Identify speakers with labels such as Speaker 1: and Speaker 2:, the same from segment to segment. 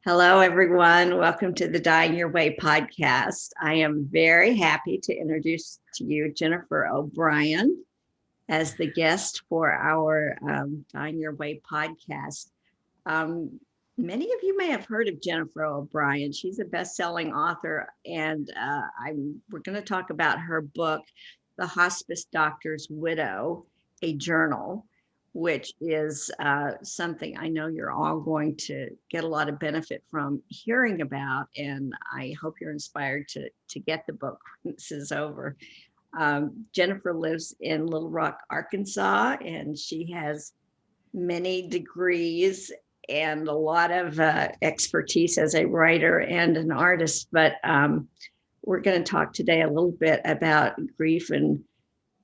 Speaker 1: Hello, everyone. Welcome to the Dying Your Way podcast. I am very happy to introduce to you Jennifer OBrien as the guest for our Dying Your Way podcast. Um, Many of you may have heard of Jennifer OBrien. She's a best-selling author, and we're going to talk about her book, The Hospice Doctor's Widow, a Journal, which is something I know you're all going to get a lot of benefit from hearing about, and I hope you're inspired to get the book when this is over. Jennifer lives in Little Rock, Arkansas, and she has many degrees and a lot of expertise as a writer and an artist. But we're going to talk today a little bit about grief and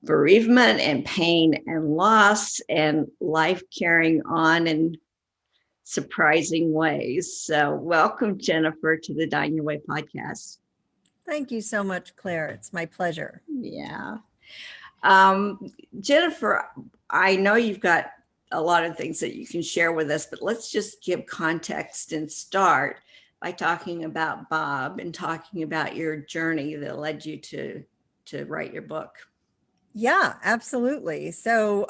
Speaker 1: bereavement and pain and loss and life carrying on in surprising ways. So, welcome, Jennifer, to the Dying Your Way podcast.
Speaker 2: Thank you so much, Claire. It's my pleasure.
Speaker 1: Yeah. Jennifer, I know you've got a lot of things that you can share with us, but let's just give context and start by talking about Bob and talking about your journey that led you to write your book.
Speaker 2: Yeah, absolutely. So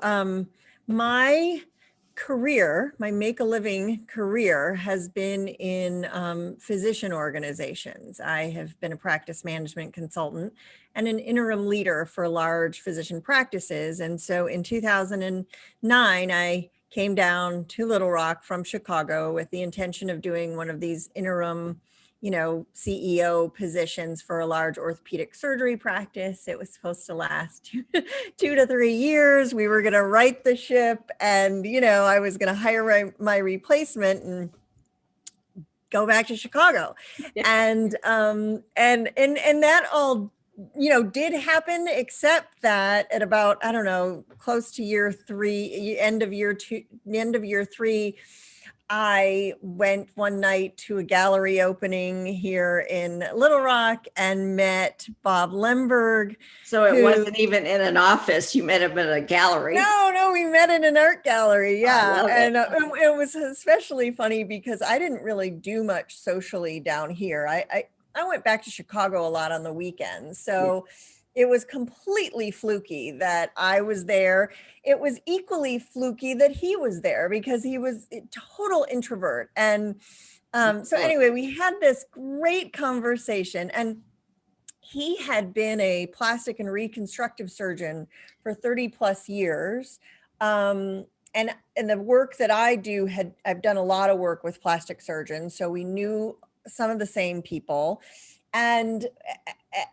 Speaker 2: my career, my make a living career has been in physician organizations. I have been a practice management consultant and an interim leader for large physician practices. And so in 2009, I came down to Little Rock from Chicago with the intention of doing one of these interim CEO positions for a large orthopedic surgery practice. It was supposed to last 2 to 3 years. We were going to right the ship, and I was going to hire my replacement and go back to Chicago.
Speaker 1: Yeah.
Speaker 2: And that all did happen, except that at about, I don't know, close to year 3, end of year 3, I went one night to a gallery opening here in Little Rock and met Bob Lemberg.
Speaker 1: So it wasn't even in an office. You met him in a gallery.
Speaker 2: No, we met in an art gallery. Yeah.
Speaker 1: And
Speaker 2: it was especially funny because I didn't really do much socially down here. I went back to Chicago a lot on the weekends. So it was completely fluky that I was there. It was equally fluky that he was there because he was a total introvert. And so anyway, we had this great conversation, and he had been a plastic and reconstructive surgeon for 30 plus years. And the work that I do I've done a lot of work with plastic surgeons. So we knew some of the same people. And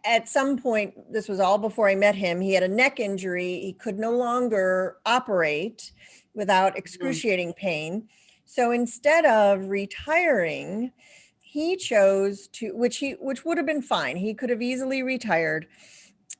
Speaker 2: at some point, this was all before I met him, he had a neck injury. He could no longer operate without excruciating pain. So instead of retiring, he chose to, which would have been fine. He could have easily retired,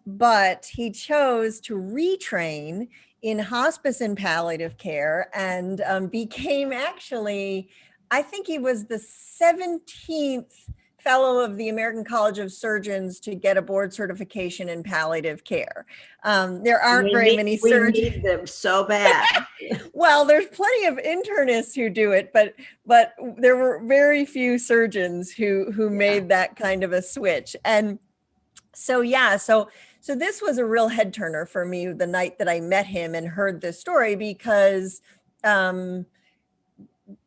Speaker 2: but he chose to retrain in hospice and palliative care and became actually, I think he was the 17th fellow of the American College of Surgeons to get a board certification in palliative care. There aren't very many surgeons.
Speaker 1: We need them so bad.
Speaker 2: Well, there's plenty of internists who do it, but there were very few surgeons who made that kind of a switch. And so, so this was a real head turner for me the night that I met him and heard this story, because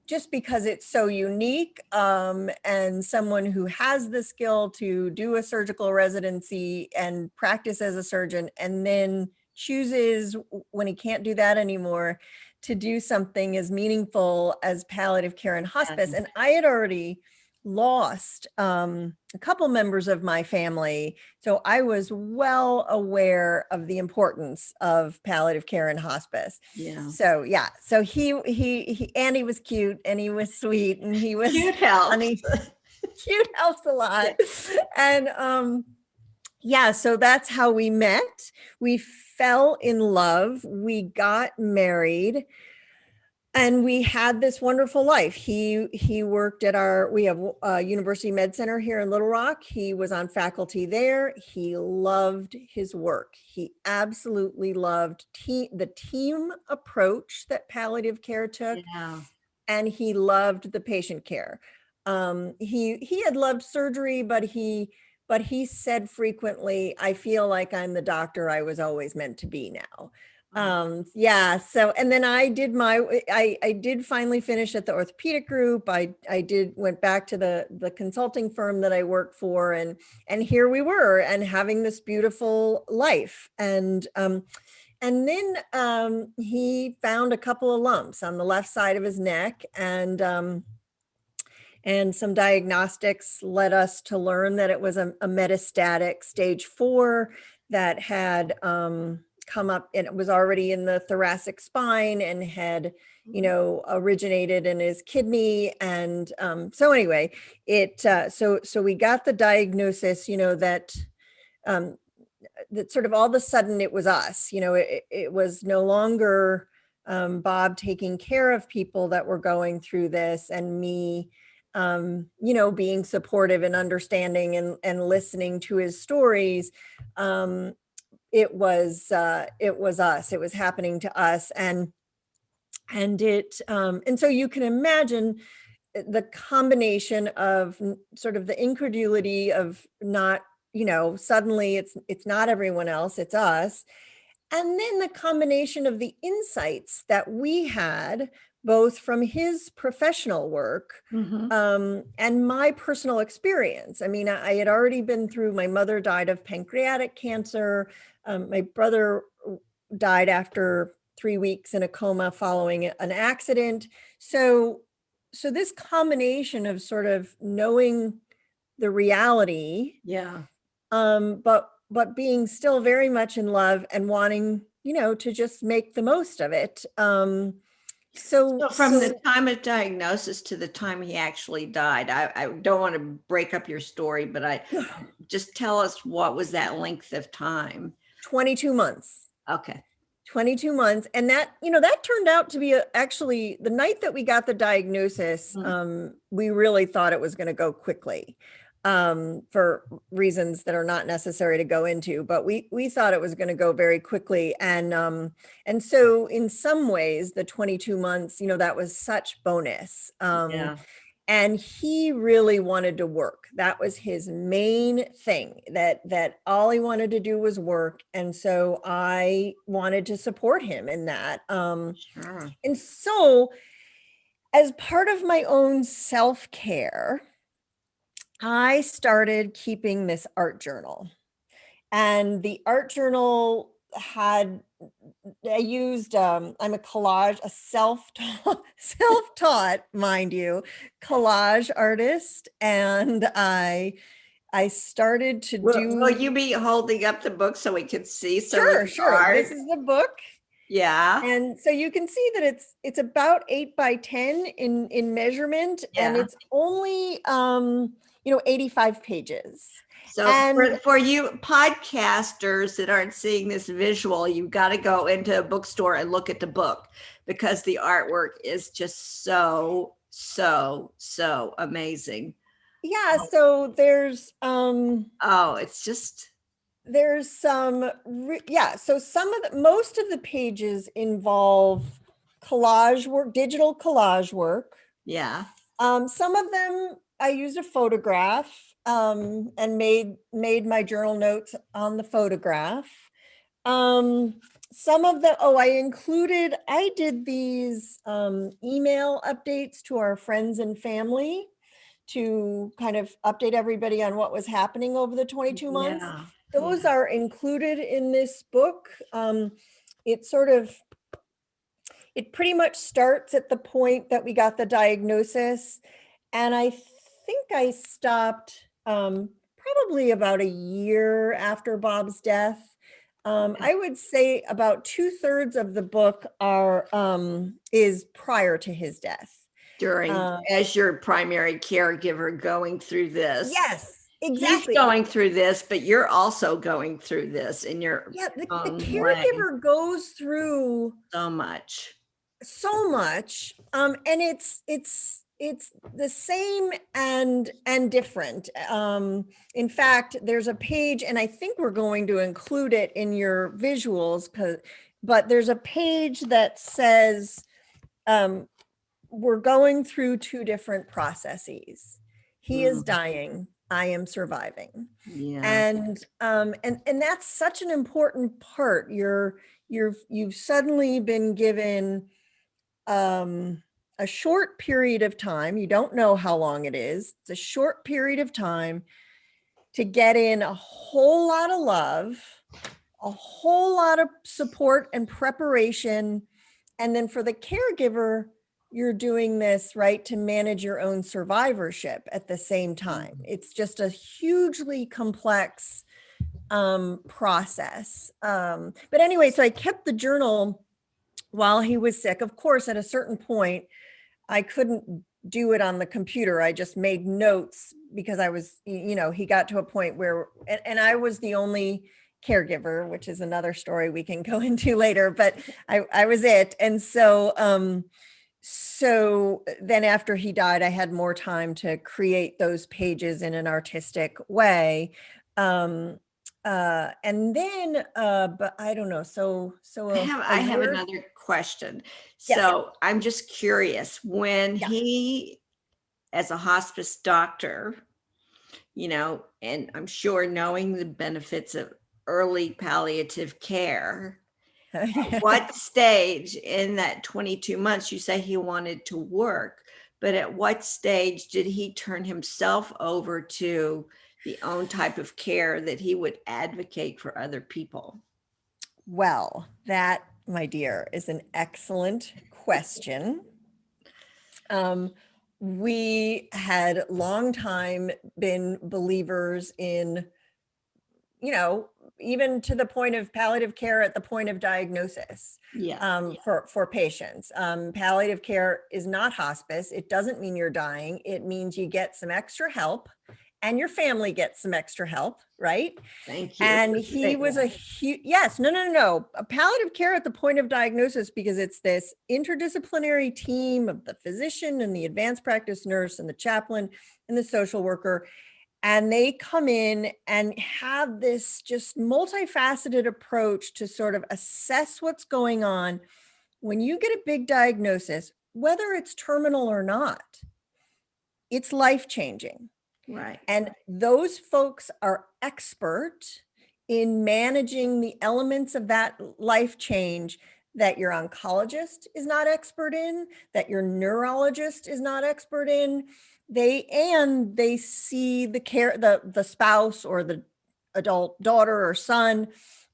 Speaker 2: just because it's so unique, and someone who has the skill to do a surgical residency and practice as a surgeon, and then chooses, when he can't do that anymore, to do something as meaningful as palliative care and hospice. And I had already lost a couple members of my family, so I was well aware of the importance of palliative care and hospice. So and he was cute, and he was sweet, and he was
Speaker 1: cute helps.
Speaker 2: Cute helps a lot. And so that's how we met. We fell in love. We got married. And we had this wonderful life. He worked at we have a University Med Center here in Little Rock. He was on faculty there. He loved his work. He absolutely loved the team approach that palliative care took. And he loved the patient care. He had loved surgery, but he said frequently, I feel like I'm the doctor I was always meant to be now. Yeah. So, and then I did finally finish at the orthopedic group. I went back to the consulting firm that I worked for, and here we were, and having this beautiful life. And then he found a couple of lumps on the left side of his neck, and some diagnostics led us to learn that it was a metastatic stage 4 that had come up, and it was already in the thoracic spine and had, originated in his kidney. And so anyway, so we got the diagnosis, that sort of all of a sudden it was us. It was no longer Bob taking care of people that were going through this, and me being supportive and understanding and listening to his stories. It was us. It was happening to us. And so you can imagine the combination of sort of the incredulity of not, suddenly it's not everyone else, it's us. And then the combination of the insights that we had, both from his professional work and my personal experience. I mean, I had already been through, my mother died of pancreatic cancer. My brother died after 3 weeks in a coma following an accident. So this combination of sort of knowing the reality, but being still very much in love and wanting, to just make the most of it.
Speaker 1: So from the time of diagnosis to the time he actually died, I don't want to break up your story, but just tell us, what was that length of time?
Speaker 2: 22 months.
Speaker 1: Okay.
Speaker 2: 22 months. And that, that turned out to be actually the night that we got the diagnosis. We really thought it was going to go quickly, for reasons that are not necessary to go into, but we thought it was going to go very quickly. And so in some ways, the 22 months, that was such bonus. And he really wanted to work. That was his main thing, that all he wanted to do was work. And so I wanted to support him in that.
Speaker 1: Sure.
Speaker 2: And so as part of my own self-care, I started keeping this art journal. And the art journal I used, I'm a self-taught, mind you, collage artist. And I started to do.
Speaker 1: Will you be holding up the book so we can see some
Speaker 2: Sure,
Speaker 1: of the art?
Speaker 2: This is the book.
Speaker 1: Yeah.
Speaker 2: And so you can see that it's about 8 by 10 in measurement, and it's only 85 pages.
Speaker 1: So for you podcasters that aren't seeing this visual, you've got to go into a bookstore and look at the book, because the artwork is just so amazing.
Speaker 2: Yeah. So there's
Speaker 1: it's just,
Speaker 2: there's some so most of the pages involve collage work, digital collage work. Some of them I used a photograph and made my journal notes on the photograph. Some of the I did these email updates to our friends and family to kind of update everybody on what was happening over the 22 months. Those are included in this book. It pretty much starts at the point that we got the diagnosis. And I think I stopped probably about a year after Bob's death. I would say about 2/3 of the book is prior to his death.
Speaker 1: As your primary caregiver going through this.
Speaker 2: Yes, exactly.
Speaker 1: He's going through this, but you're also going through this in your
Speaker 2: the caregiver goes through
Speaker 1: so much.
Speaker 2: And it's the same and different. In fact, there's a page, and I think we're going to include it in your visuals, but there's a page that says we're going through two different processes. He is
Speaker 1: Mm,
Speaker 2: dying. I am surviving.
Speaker 1: yeah.
Speaker 2: And that's such an important part. You've suddenly been given a short period of time. You don't know how long it is. It's a short period of time to get in a whole lot of love, a whole lot of support and preparation. And then for the caregiver, you're doing this, right, to manage your own survivorship at the same time. It's just a hugely complex process. But anyway, so I kept the journal while he was sick. Of course, at a certain point, I couldn't do it on the computer. I just made notes because I was, he got to a point where, and I was the only caregiver, which is another story we can go into later, but I was it. And so, so then after he died, I had more time to create those pages in an artistic way. And then, but I don't know. So
Speaker 1: I have another question.
Speaker 2: Yes.
Speaker 1: So I'm just curious, when
Speaker 2: Yeah.
Speaker 1: he, as a hospice doctor, and I'm sure knowing the benefits of early palliative care, what stage in that 22 months, you say he wanted to work, but at what stage did he turn himself over to the own type of care that he would advocate for other people?
Speaker 2: Well, that, my dear, is an excellent question. We had long time been believers in, even to the point of palliative care at the point of diagnosis.
Speaker 1: Yeah.
Speaker 2: For patients. Palliative care is not hospice. It doesn't mean you're dying. It means you get some extra help and your family gets some extra help, right?
Speaker 1: Thank you.
Speaker 2: And he was a huge, yes, no. A palliative care at the point of diagnosis, because it's this interdisciplinary team of the physician and the advanced practice nurse and the chaplain and the social worker. And they come in and have this just multifaceted approach to sort of assess what's going on when you get a big diagnosis, whether it's terminal or not. It's life-changing.
Speaker 1: Right.
Speaker 2: And those folks are expert in managing the elements of that life change that your oncologist is not expert in, that your neurologist is not expert in. They see the care, the spouse or the adult daughter or son.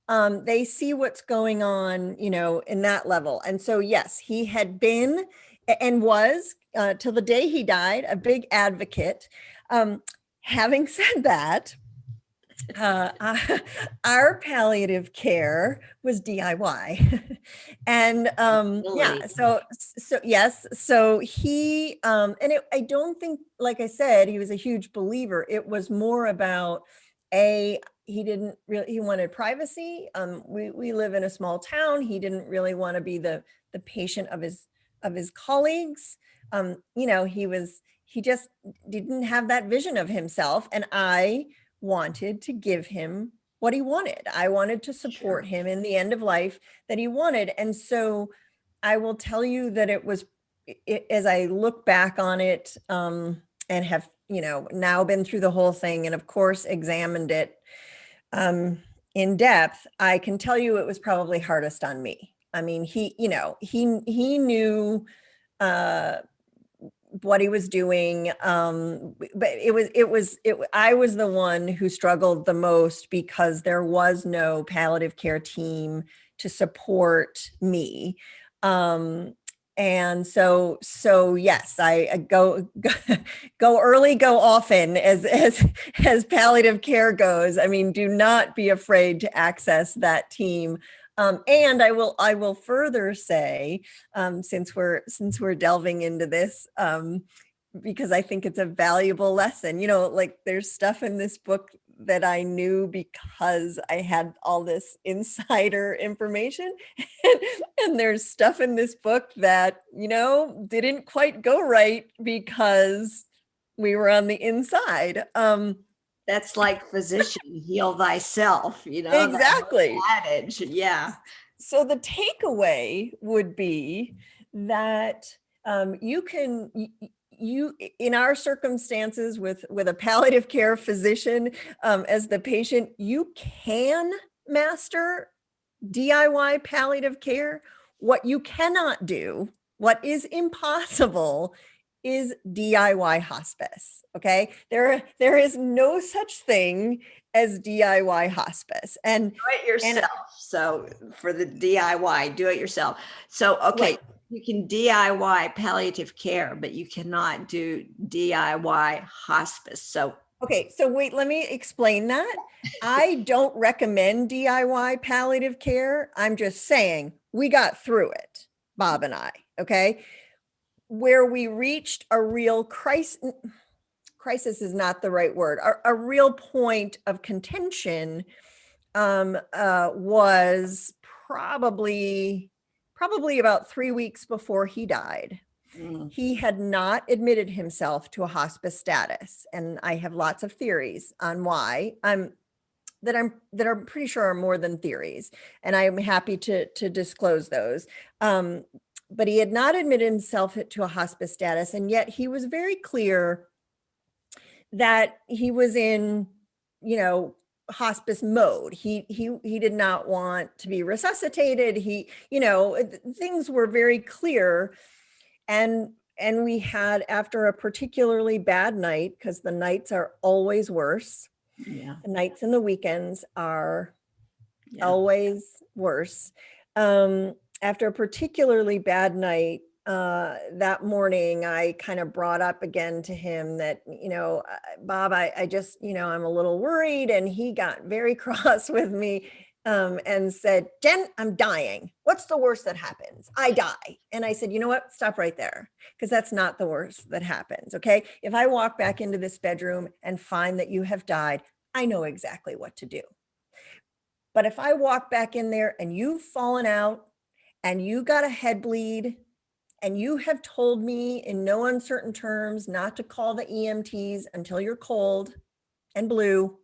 Speaker 2: They see what's going on, in that level. And so, yes, he had been and was till the day he died, a big advocate. Having said that, our palliative care was DIY. And yeah, so yes, so he I don't think, like I said, he was a huge believer. It was more about he wanted privacy. We live in a small town. He didn't really want to be the patient of his colleagues. He just didn't have that vision of himself, and I wanted to give him what he wanted. I wanted to support him in the end of life that he wanted. And so I will tell you that as I look back on it, and have, now been through the whole thing and of course examined it in depth, I can tell you it was probably hardest on me. I mean, he knew what he was doing. But I was the one who struggled the most because there was no palliative care team to support me. And so yes, I go early, go often as palliative care goes. I mean, do not be afraid to access that team. And I will further say, since we're delving into this, because I think it's a valuable lesson, like there's stuff in this book that I knew because I had all this insider information, and there's stuff in this book that, didn't quite go right because we were on the inside.
Speaker 1: That's like physician, heal thyself,
Speaker 2: Exactly.
Speaker 1: that adage. Yeah.
Speaker 2: So the takeaway would be that You can, in our circumstances with a palliative care physician as the patient, you can master DIY palliative care. What you cannot do, what is impossible, is DIY hospice. Okay, there is no such thing as DIY hospice, and
Speaker 1: Do it yourself. So for the DIY, do it yourself. So, okay,
Speaker 2: right.
Speaker 1: you can DIY palliative care, but you cannot do DIY hospice. So,
Speaker 2: Okay, so wait, let me explain that. I don't recommend DIY palliative care. I'm just saying we got through it, Bob and I, okay? Where we reached a real crisis is not the right word, a real point of contention was probably about 3 weeks before he died.
Speaker 1: mm,
Speaker 2: He had not admitted himself to a hospice status, and I have lots of theories on why. That I'm pretty sure are more than theories, and I'm happy to disclose those. But he had not admitted himself to a hospice status, and yet he was very clear that he was in, hospice mode. He did not want to be resuscitated. Things were very clear, and we had, after a particularly bad night, because the nights are always worse.
Speaker 1: yeah,
Speaker 2: The nights and the weekends are
Speaker 1: yeah.
Speaker 2: always worse. After a particularly bad night, that morning, I kind of brought up again to him that, Bob, I just, I'm a little worried. And he got very cross with me and said, Jen, I'm dying. What's the worst that happens? I die. And I said, you know what? Stop right there, because that's not the worst that happens. Okay. If I walk back into this bedroom and find that you have died, I know exactly what to do. But if I walk back in there and you've fallen out and you got a head bleed and you have told me in no uncertain terms not to call the EMTs until you're cold and blue,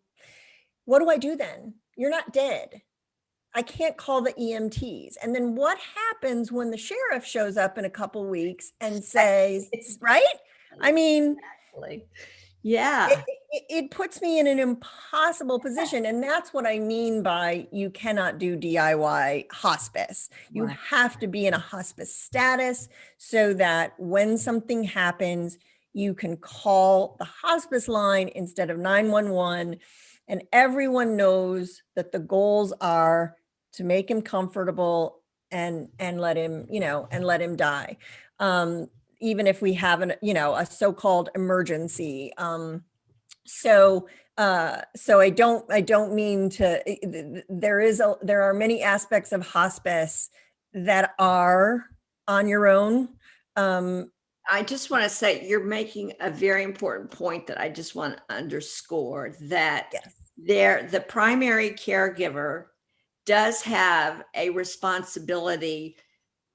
Speaker 2: what do I do then? You're not dead. I can't call the EMTs. And then what happens when the sheriff shows up in a couple weeks and says, right? I mean,
Speaker 1: Exactly. Yeah.
Speaker 2: it puts me in an impossible position. And that's what I mean by you cannot do DIY hospice. You
Speaker 1: Right.
Speaker 2: have to be in a hospice status so that when something happens, you can call the hospice line instead of 911. And everyone knows that the goals are to make him comfortable and let him, and let him die. Even if we have a so-called emergency. So I don't mean to, there are many aspects of hospice that are on your own.
Speaker 1: I just want to say you're making a very important point that I just want to underscore, that
Speaker 2: Yes.
Speaker 1: the primary caregiver does have a responsibility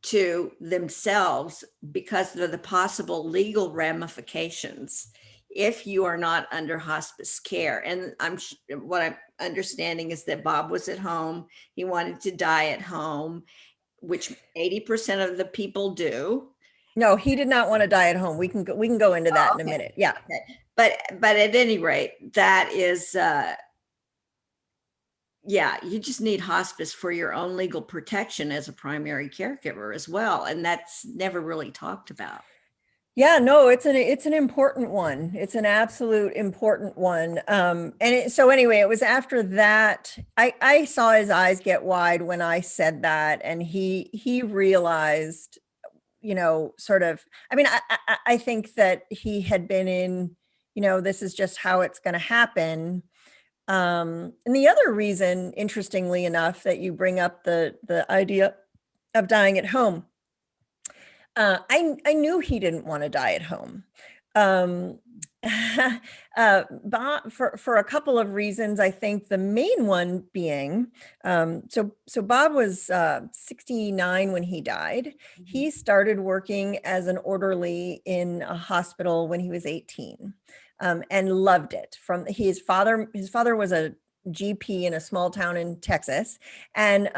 Speaker 1: to themselves because of the possible legal ramifications if you are not under hospice care. And what I'm understanding is that Bob was at home. He wanted to die at home, which 80% of the people do.
Speaker 2: No, he did not want to die at home. We can go into that in a
Speaker 1: Okay.
Speaker 2: minute. Yeah.
Speaker 1: Okay. But at any rate, that is yeah, you just need hospice for your own legal protection as a primary caregiver as well. And that's never really talked about.
Speaker 2: Yeah, no, it's an important one. It's an absolute important one. So anyway, it was after that, I saw his eyes get wide when I said that, and he realized, sort of, I mean, I think that he had been in, this is just how it's going to happen. And the other reason, interestingly enough, that you bring up the idea of dying at home, I knew he didn't want to die at home. Bob, for a couple of reasons. I think the main one being, so Bob was 69 when he died. He started working as an orderly in a hospital when he was 18, and loved it. From his father was a GP in a small town in Texas, and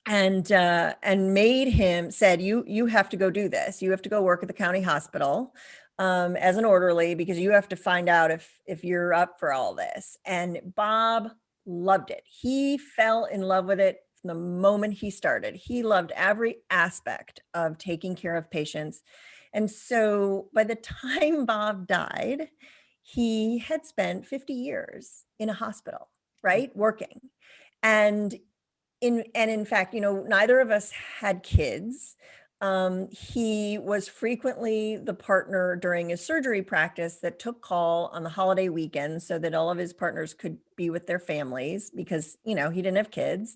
Speaker 2: and made him, said, you have to go do this. You have to go work at the county hospital as an orderly, because you have to find out if you're up for all this. And Bob loved it. He fell in love with it from the moment he started. He loved every aspect of taking care of patients. And so by the time Bob died, he had spent 50 years in a hospital, right? Working. And in fact, neither of us had kids. He was frequently the partner during his surgery practice that took call on the holiday weekends so that all of his partners could be with their families, because, he didn't have kids.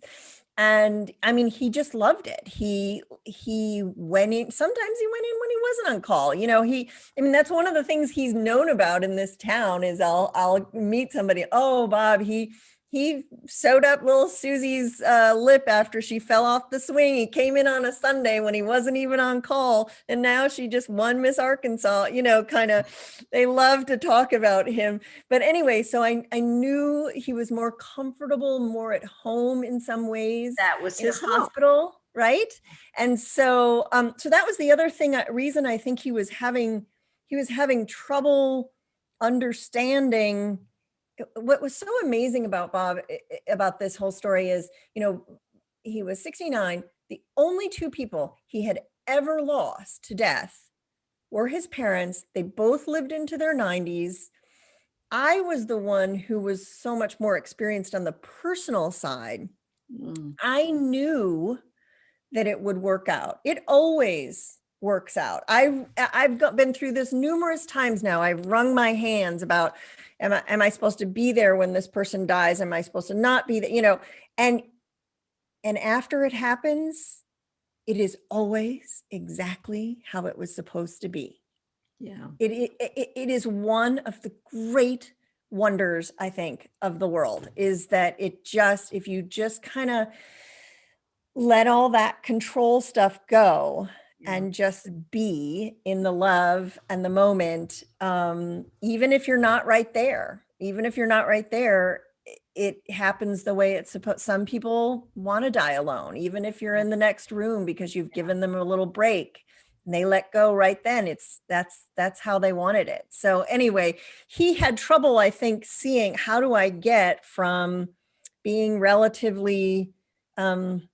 Speaker 2: And I mean, he just loved it. He went in, sometimes he went in when he wasn't on call. That's one of the things he's known about in this town is I'll meet somebody. Oh, Bob, he sewed up little Susie's lip after she fell off the swing. He came in on a Sunday when he wasn't even on call. And now she just won Miss Arkansas, they love to talk about him. But anyway, so I knew he was more comfortable, more at home in some ways.
Speaker 1: That was
Speaker 2: in
Speaker 1: his
Speaker 2: a hospital, right? And so, so that was the other reason I think he was having trouble understanding. What was so amazing about Bob, about this whole story is, he was 69. The only two people he had ever lost to death were his parents. They both lived into their 90s. I was the one who was so much more experienced on the personal side. I knew that it would work out. It always works out. I've been through this numerous times now. I've wrung my hands about, am I supposed to be there when this person dies? Am I supposed to not be there? And after it happens, it is always exactly how it was supposed to be.
Speaker 1: Yeah.
Speaker 2: It is one of the great wonders, I think, of the world, is that if you just kind of let all that control stuff go, and just be in the love and the moment, even if you're not right there, it happens the way it's supposed. Some people want to die alone, even if you're in the next room, because you've given them a little break and they let go right then. That's how they wanted it. So anyway, he had trouble, I think, seeing, how do I get from being relatively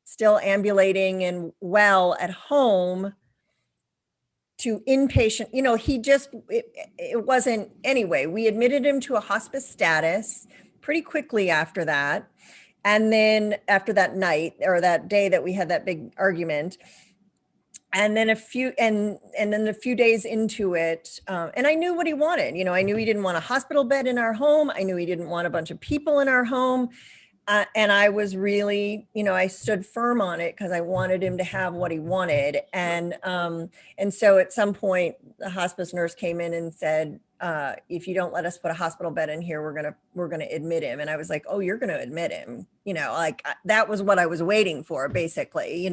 Speaker 2: still ambulating and well at home to inpatient. It wasn't, anyway, we admitted him to a hospice status pretty quickly after that. And then after that night, or that day that we had that big argument, and then a few days into it, and I knew what he wanted. I knew he didn't want a hospital bed in our home. I knew he didn't want a bunch of people in our home. And I was really, I stood firm on it because I wanted him to have what he wanted. And so at some point, the hospice nurse came in and said, if you don't let us put a hospital bed in here, we're gonna admit him. And I was like, oh, you're gonna admit him? That was what I was waiting for, basically.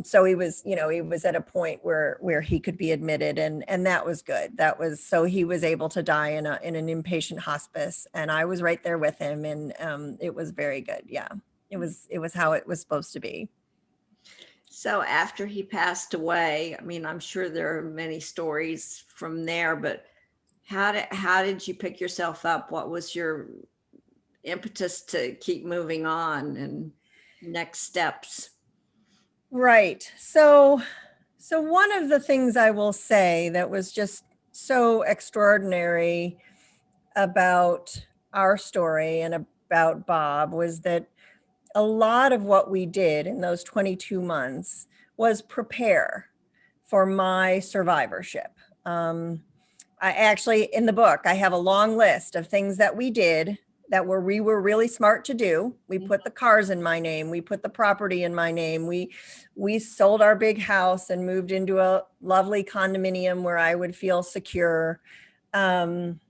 Speaker 2: So he was at a point where he could be admitted, and that was good. So he was able to die in an inpatient hospice, and I was right there with him, and it was very good. Yeah, it was how it was supposed to be.
Speaker 1: So after he passed away, I'm sure there are many stories from there, but how did you pick yourself up? What was your impetus to keep moving on and next steps?
Speaker 2: Right. So one of the things I will say that was just so extraordinary about our story and about Bob was that a lot of what we did in those 22 months was prepare for my survivorship. I actually, in the book, I have a long list of things that we did that we were really smart to do. We put the cars in my name. We put the property in my name. We sold our big house and moved into a lovely condominium where I would feel secure. And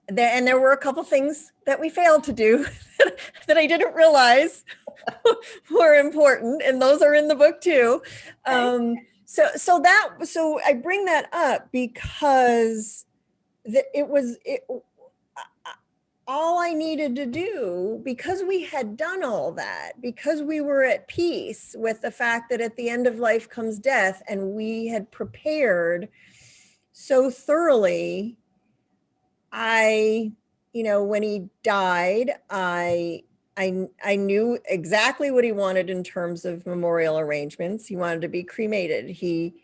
Speaker 2: there were a couple things that we failed to do that I didn't realize were important, and those are in the book too. So I bring that up because all I needed to do, because we had done all that, because we were at peace with the fact that at the end of life comes death, and we had prepared so thoroughly, when he died, I knew exactly what he wanted in terms of memorial arrangements. He wanted to be cremated. He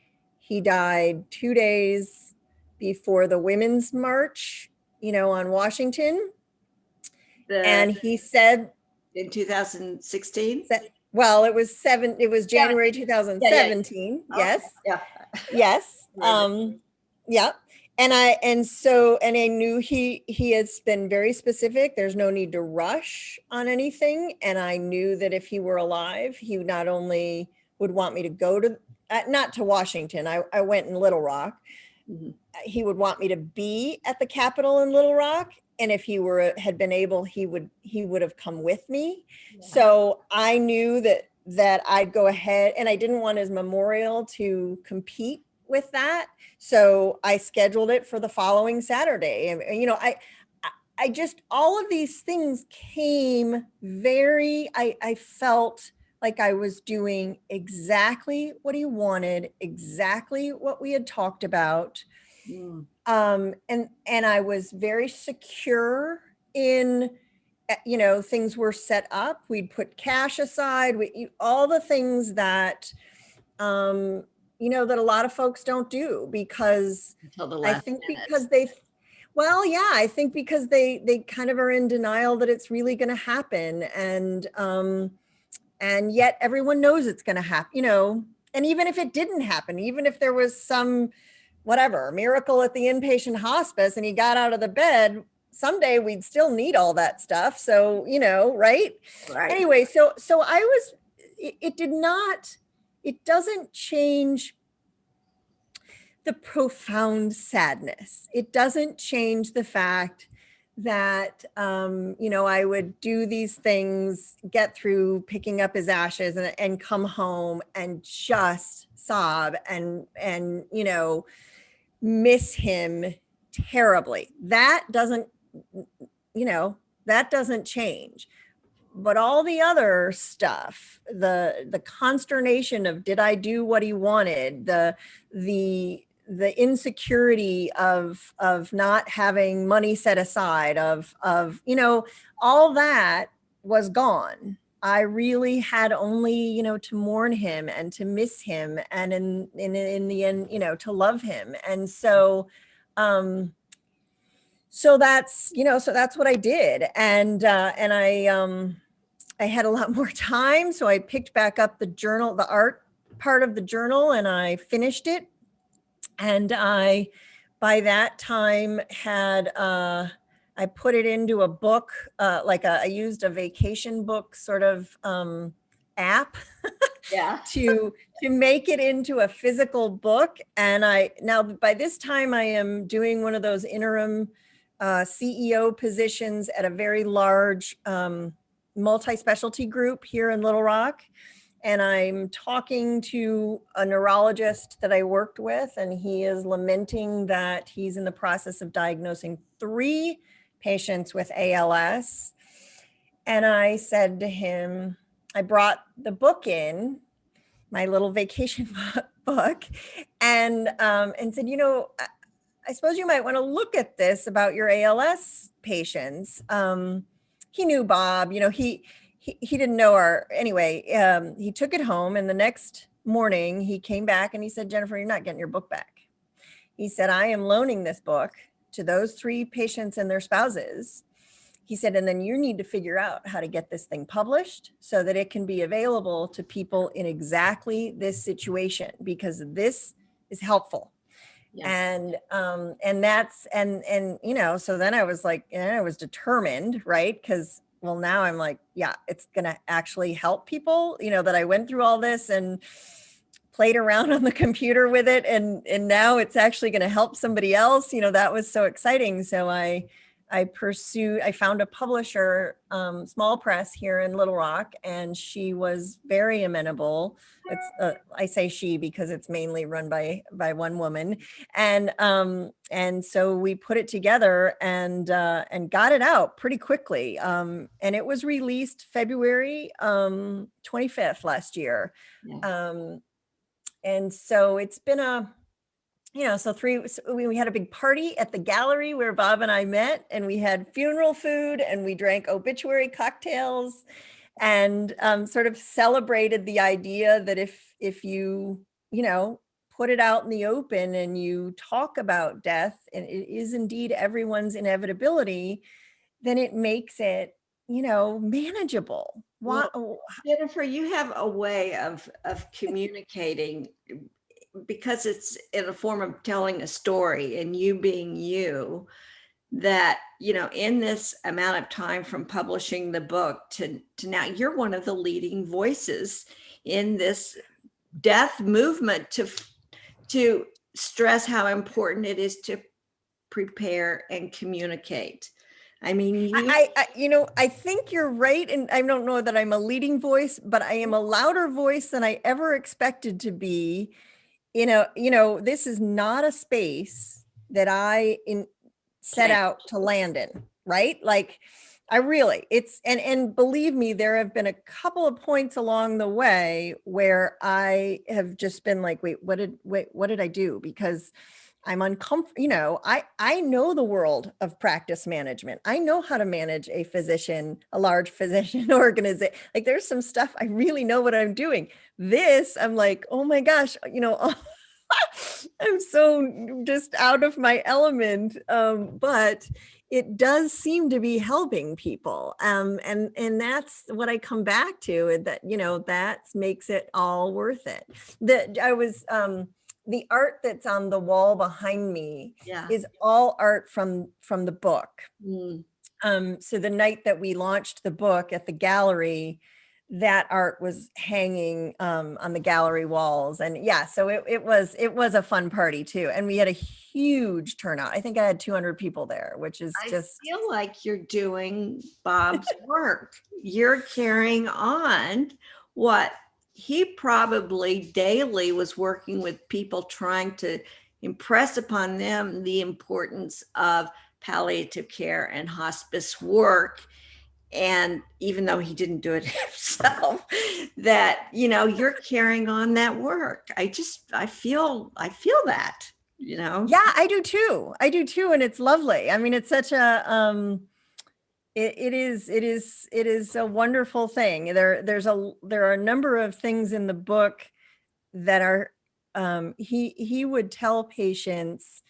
Speaker 2: died 2 days before the Women's March, on Washington. And he said
Speaker 1: in 2016.
Speaker 2: Well, it was January 2017.
Speaker 1: Yeah.
Speaker 2: Yes.
Speaker 1: Yeah.
Speaker 2: Yes. Yeah. And I knew he has been very specific. There's no need to rush on anything. And I knew that if he were alive, he not only would want me to go to, not to Washington. I went in Little Rock. Mm-hmm. He would want me to be at the Capitol in Little Rock. And if he had been able, he would have come with me. Yeah. So I knew that I'd go ahead, and I didn't want his memorial to compete with that. So I scheduled it for the following Saturday. And, I just, all of these things came I felt like I was doing exactly what he wanted, exactly what we had talked about. Mm. And I was very secure in, things were set up. We'd put cash aside, all the things that, that a lot of folks don't do, because I think because I think because they kind of are in denial that it's really going to happen. And yet everyone knows it's going to happen, and even if it didn't happen, even if there was some miracle at the inpatient hospice and he got out of the bed, someday we'd still need all that stuff. So, right. Anyway, so it doesn't change the profound sadness. It doesn't change the fact that, I would do these things, get through picking up his ashes and come home and just sob and miss him terribly. That doesn't change. But all the other stuff, the consternation of, did I do what he wanted? The insecurity of not having money set aside, of all that was gone. I really had only, to mourn him and to miss him, and in the end, to love him. And so, so that's what I did. And I had a lot more time. So I picked back up the journal, the art part of the journal, and I finished it. And by that time had, I put it into a book, I used a vacation book sort of app to make it into a physical book. And now by this time I am doing one of those interim CEO positions at a very large multi-specialty group here in Little Rock. And I'm talking to a neurologist that I worked with, and he is lamenting that he's in the process of diagnosing 3 patients with ALS. And I said to him, I brought the book in, my little vacation book, and said, I suppose you might want to look at this about your ALS patients. He knew Bob, he didn't know he took it home, and the next morning he came back and he said, Jennifer, you're not getting your book back. He said, I am loaning this book to those 3 patients and their spouses. He said, and then you need to figure out how to get this thing published so that it can be available to people in exactly this situation, because this is helpful. Yes. And that's, so then I was like, I was determined, right? Because, well, now I'm like, yeah, it's going to actually help people, that I went through all this and played around on the computer with it. And now it's actually going to help somebody else. That was so exciting. So I I found a publisher, small press here in Little Rock, and she was very amenable. I say she because it's mainly run by one woman. And so we put it together and got it out pretty quickly. And it was released February 25th last year.
Speaker 1: Yeah.
Speaker 2: And so it's been so we had a big party at the gallery where Bob and I met, and we had funeral food and we drank obituary cocktails and sort of celebrated the idea that if you put it out in the open and you talk about death, and it is indeed everyone's inevitability, then it makes it manageable.
Speaker 1: Well, Jennifer, you have a way of communicating, because it's in a form of telling a story and you being you, that in this amount of time from publishing the book to now, you're one of the leading voices in this death movement to stress how important it is to prepare and communicate. I mean,
Speaker 2: I think you're right. And I don't know that I'm a leading voice, but I am a louder voice than I ever expected to be. This is not a space that I set out to land in, right? Like and believe me, there have been a couple of points along the way where I have just been like, wait, what did I do? Because I'm uncomfortable. I know the world of practice management. I know how to manage a large physician organization. Like there's some stuff I really know what I'm doing. This, I'm like, oh my gosh, I'm so just out of my element. But it does seem to be helping people. And that's what I come back to, that, that makes it all worth it. The art that's on the wall behind me is all art from the book. So the night that we launched the book at the gallery, that art was hanging on the gallery walls. And so it was a fun party too. And we had a huge turnout. I think I had 200 people there, which is I
Speaker 1: feel like you're doing Bob's work. You're carrying on what he probably daily was working with people, trying to impress upon them the importance of palliative care and hospice work. And even though he didn't do it himself, that, you're carrying on that work. I feel that,
Speaker 2: Yeah, I do too. And it's lovely. I mean, it's such a, it is a wonderful thing. There are a number of things in the book that are, he would tell patients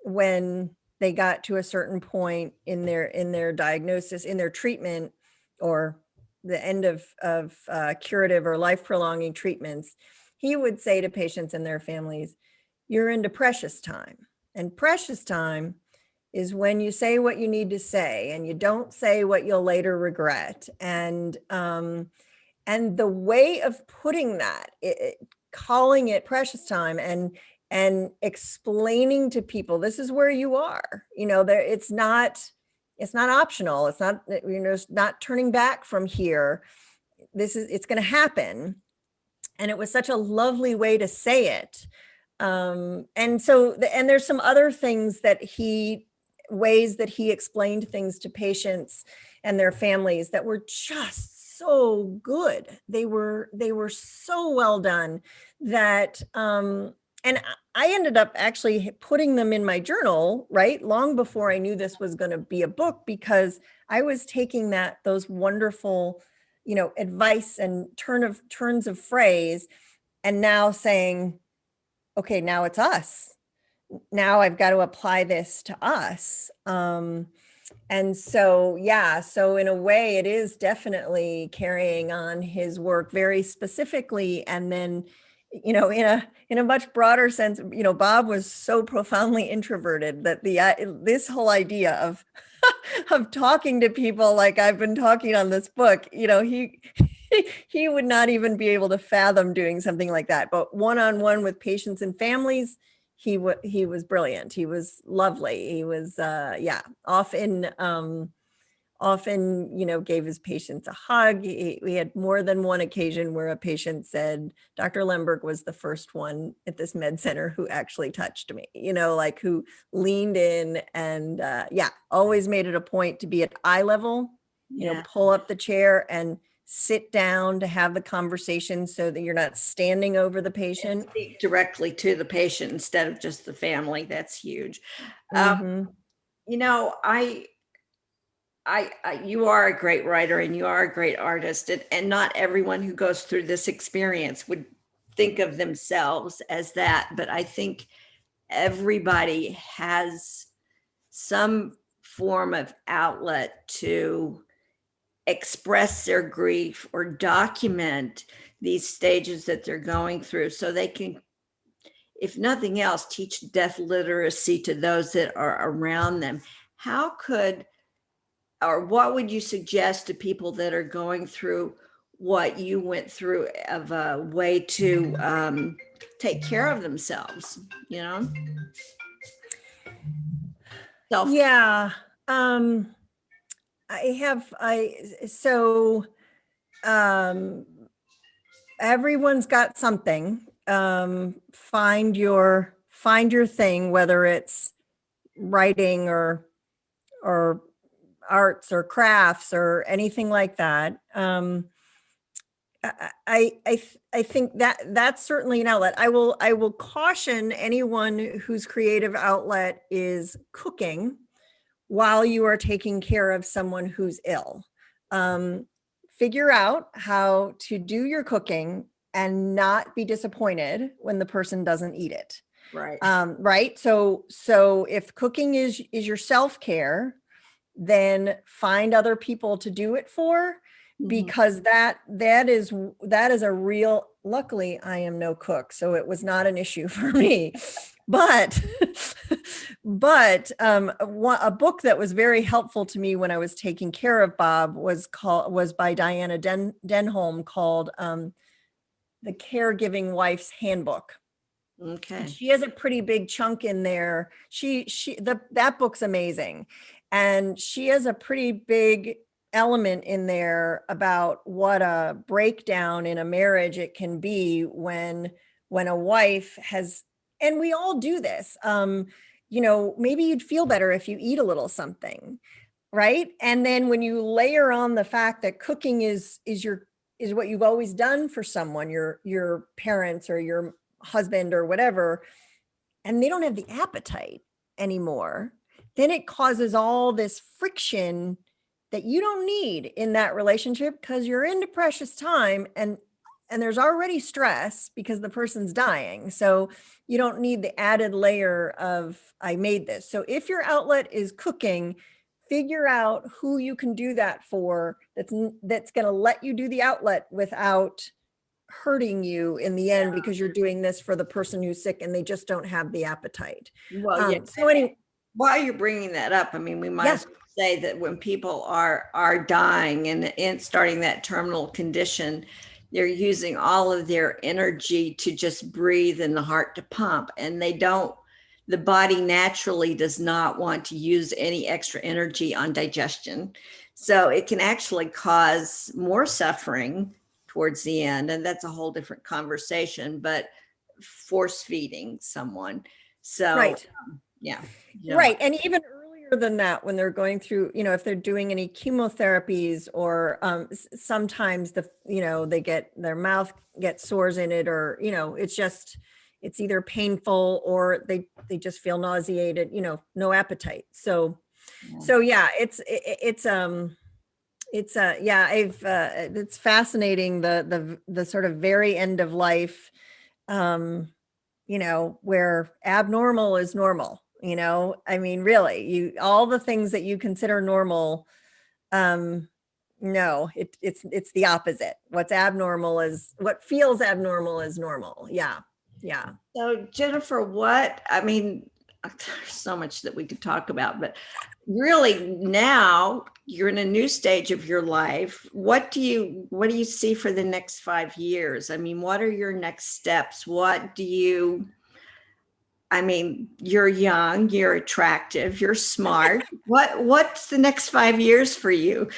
Speaker 2: when they got to a certain point in their diagnosis, in their treatment, or the end of curative or life prolonging treatments, he would say to patients and their families, you're into precious time. And precious time is when you say what you need to say and you don't say what you'll later regret. And the way of putting that, calling it precious time and explaining to people, this is where you are, it's not optional. It's not, it's not turning back from here. It's going to happen. And it was such a lovely way to say it. And there's some other things ways that he explained things to patients and their families that were just so good. They were so well done that, and I ended up actually putting them in my journal, right, long before I knew this was going to be a book, because I was taking those wonderful, advice and turns of phrase, and now saying, okay, now it's us. Now I've got to apply this to us. And so, so in a way, it is definitely carrying on his work very specifically. And then, in a much broader sense, Bob was so profoundly introverted that this whole idea of of talking to people like I've been talking on this book, he would not even be able to fathom doing something like that. But one-on-one with patients and families, he was brilliant. He was lovely. He was, often, gave his patients a hug. We had more than one occasion where a patient said, Dr. Lemberg was the first one at this med center who actually touched me, like who leaned in and, always made it a point to be at eye level,
Speaker 1: Yeah.
Speaker 2: pull up the chair and sit down to have the conversation so that you're not standing over the patient.
Speaker 1: Speak directly to the patient instead of just the family. That's huge.
Speaker 2: Mhm.
Speaker 1: You know, you are a great writer and you are a great artist, and not everyone who goes through this experience would think of themselves as that. But I think everybody has some form of outlet to express their grief or document these stages that they're going through so they can, if nothing else, teach death literacy to those that are around them. How could, or what would you suggest to people that are going through what you went through of a way to take care of themselves, self?
Speaker 2: Yeah. So everyone's got something. Find your thing, whether it's writing or arts or crafts or anything like that. I think that's certainly an outlet. I will caution anyone whose creative outlet is cooking while you are taking care of someone who's ill. Figure out how to do your cooking and not be disappointed when the person doesn't eat it.
Speaker 1: Right.
Speaker 2: Right. So if cooking is your self-care, then find other people to do it for, because that is a real, luckily I am no cook, so it was not an issue for me. But a book that was very helpful to me when I was taking care of Bob was by Diana Denholm, called The Caregiving Wife's Handbook.
Speaker 1: Okay.
Speaker 2: She has a pretty big chunk in there. That book's amazing. And she has a pretty big element in there about what a breakdown in a marriage it can be when a wife has, and we all do this. Maybe you'd feel better if you eat a little something, right? And then when you layer on the fact that cooking is what you've always done for someone, your parents or your husband or whatever, and they don't have the appetite anymore, then it causes all this friction that you don't need in that relationship, because you're into precious time and there's already stress because the person's dying. So you don't need the added layer of, I made this. So if your outlet is cooking, figure out who you can do that for, that's going to let you do the outlet without hurting you in the end, because you're doing this for the person who's sick and they just don't have the appetite.
Speaker 1: Well, yeah.
Speaker 2: So anyway,
Speaker 1: while you're bringing that up, I mean, we might as well say that when people are dying and starting that terminal condition, they're using all of their energy to just breathe and the heart to pump, and the body naturally does not want to use any extra energy on digestion. So it can actually cause more suffering towards the end. And that's a whole different conversation, but force feeding someone. So,
Speaker 2: right.
Speaker 1: Yeah.
Speaker 2: Right. And even earlier than that, when they're going through, if they're doing any chemotherapies, or sometimes they get, their mouth gets sores in it, or, it's either painful or they just feel nauseated, no appetite. So it's fascinating, the sort of very end of life, where abnormal is normal, I mean, really, all the things that you consider normal, no, it's the opposite. What feels abnormal is normal. Yeah.
Speaker 1: So Jennifer, there's so much that we could talk about, but really now you're in a new stage of your life. What do you see for the next 5 years? I mean, what are your next steps? What do you I mean, you're young, you're attractive, you're smart. What's the next 5 years for you?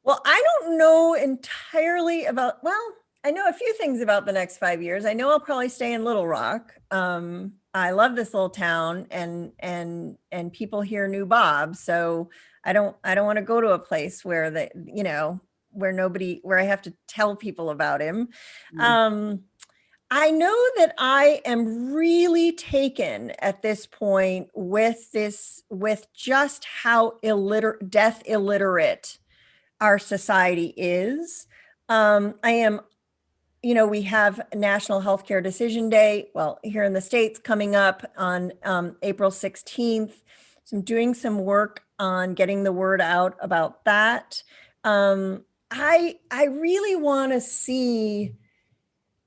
Speaker 2: Well, I don't know entirely about, well, I know a few things about the next 5 years. I know I'll probably stay in Little Rock. I love this little town, and people here knew Bob. So I don't want to go to a place where where I have to tell people about him. I know that I am really taken at this point with just how death illiterate our society is. I am, we have National Healthcare Decision Day, well, here in the States, coming up on April 16th. So I'm doing some work on getting the word out about that. I really want to see,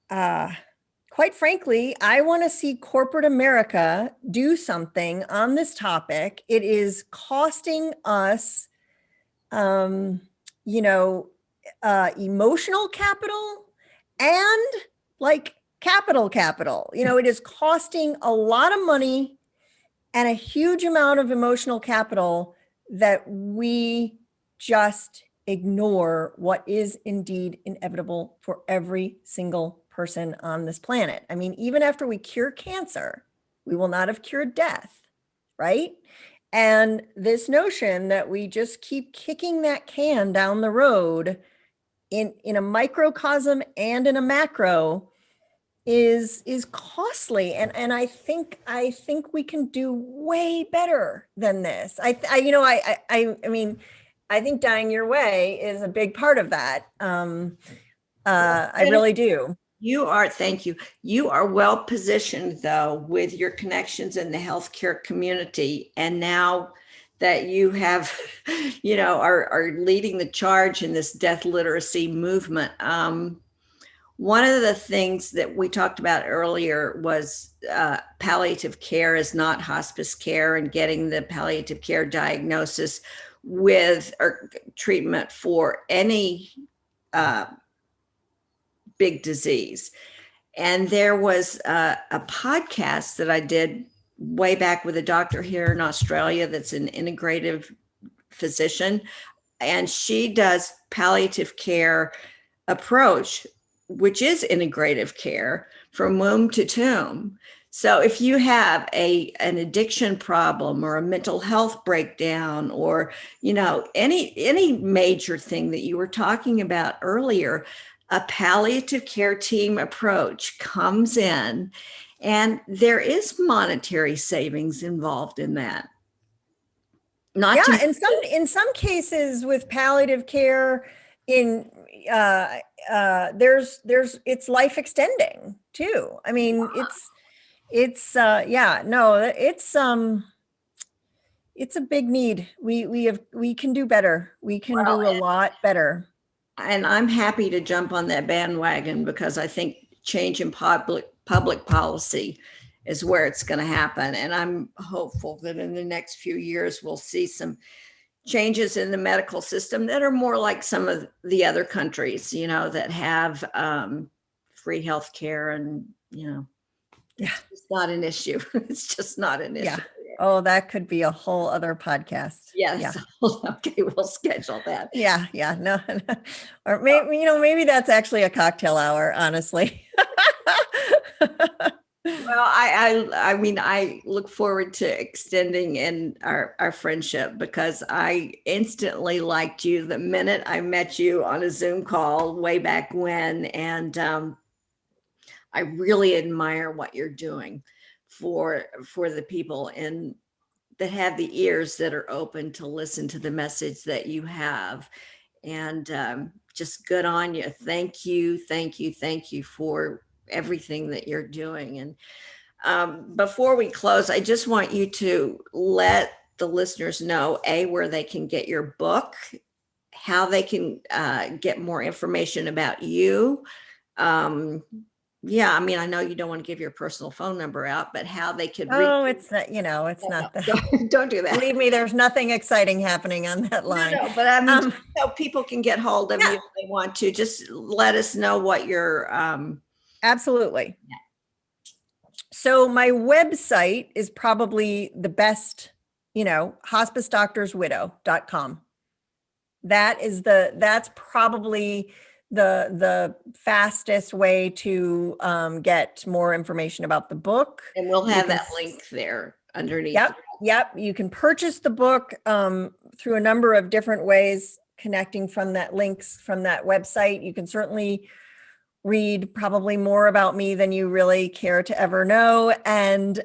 Speaker 2: quite frankly, I want to see corporate America do something on this topic. It is costing us, emotional capital and like capital. It is costing a lot of money and a huge amount of emotional capital that we just ignore what is indeed inevitable for every single person on this planet. I mean, even after we cure cancer, we will not have cured death, right? And this notion that we just keep kicking that can down the road in a microcosm and in a macro is costly. And I think we can do way better than this. I mean, I think Dying Your Way is a big part of that. I really do.
Speaker 1: Thank you. You are well positioned, though, with your connections in the healthcare community. And now that you have, are leading the charge in this death literacy movement. One of the things that we talked about earlier was palliative care is not hospice care, and getting the palliative care diagnosis with or treatment for any big disease. And there was a podcast that I did way back with a doctor here in Australia that's an integrative physician, and she does palliative care approach, which is integrative care from womb to tomb. So if you have an addiction problem or a mental health breakdown, or any major thing that you were talking about earlier, a palliative care team approach comes in, and there is monetary savings involved in that.
Speaker 2: In some cases with palliative care, it's life extending too. I mean, it's a big need. We can do better. We can do a lot better.
Speaker 1: And I'm happy to jump on that bandwagon, because I think change in public policy is where it's going to happen. And I'm hopeful that in the next few years, we'll see some changes in the medical system that are more like some of the other countries, that have free health care, and, it's not an issue. It's just not an issue.
Speaker 2: Yeah. Oh, that could be a whole other podcast.
Speaker 1: Yes.
Speaker 2: Yeah.
Speaker 1: Okay, we'll schedule that.
Speaker 2: Yeah. No. Or maybe that's actually a cocktail hour, honestly.
Speaker 1: Well, I look forward to extending in our friendship, because I instantly liked you the minute I met you on a Zoom call way back when. And I really admire what you're doing for the people that have the ears that are open to listen to the message that you have. And just good on you. Thank you for everything that you're doing. And before we close, I just want you to let the listeners know, where they can get your book, how they can get more information about you. I mean, I know you don't want to give your personal phone number out, but how they could reach.
Speaker 2: Oh, it's not, it's not that.
Speaker 1: Don't do that.
Speaker 2: Believe me, there's nothing exciting happening on that line.
Speaker 1: No, but I mean, so people can get hold of you if they want to. Just let us know what your
Speaker 2: Absolutely.
Speaker 1: Yeah.
Speaker 2: So my website is probably the best, hospicedoctorswidow.com. That's probably the fastest way to get more information about the book.
Speaker 1: And we'll
Speaker 2: You
Speaker 1: have
Speaker 2: can
Speaker 1: that link there underneath.
Speaker 2: Yep. You can purchase the book through a number of different ways, connecting from that links from that website. You can certainly read probably more about me than you really care to ever know. And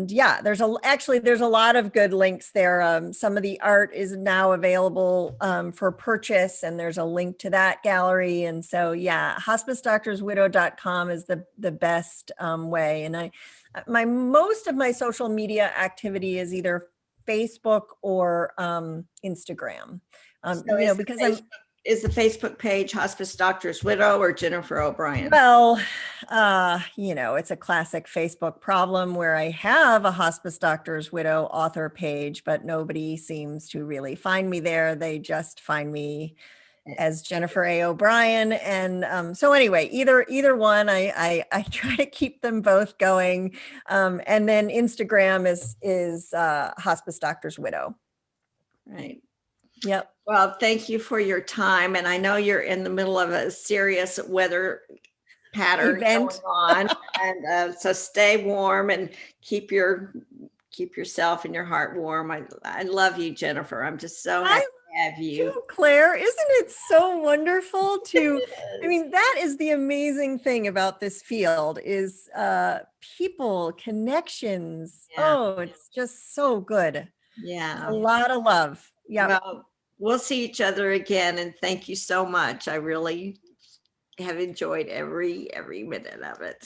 Speaker 2: yeah, there's a lot of good links there. Some of the art is now available for purchase, and there's a link to that gallery. And so, yeah, hospicedoctorswidow.com is the best way. And most of my social media activity is either Facebook or Instagram. Because
Speaker 1: is the Facebook page Hospice Doctors Widow or Jennifer O'Brien?
Speaker 2: Well, it's a classic Facebook problem where I have a Hospice Doctors Widow author page, but nobody seems to really find me there. They just find me as Jennifer A. O'Brien. And so anyway, either one, I try to keep them both going. And then Instagram is Hospice Doctors Widow.
Speaker 1: Right.
Speaker 2: Yep.
Speaker 1: Well, thank you for your time. And I know you're in the middle of a serious weather pattern
Speaker 2: Event.
Speaker 1: going on. And so stay warm and keep yourself and your heart warm. I love you, Jennifer. I'm just so happy to have you.
Speaker 2: Claire, isn't it so wonderful that is the amazing thing about this field is people, connections.
Speaker 1: Yeah.
Speaker 2: Oh, it's just so good.
Speaker 1: Yeah.
Speaker 2: A lot of love. Yeah.
Speaker 1: Well, we'll see each other again. And thank you so much. I really have enjoyed every minute of it.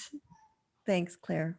Speaker 2: Thanks, Claire.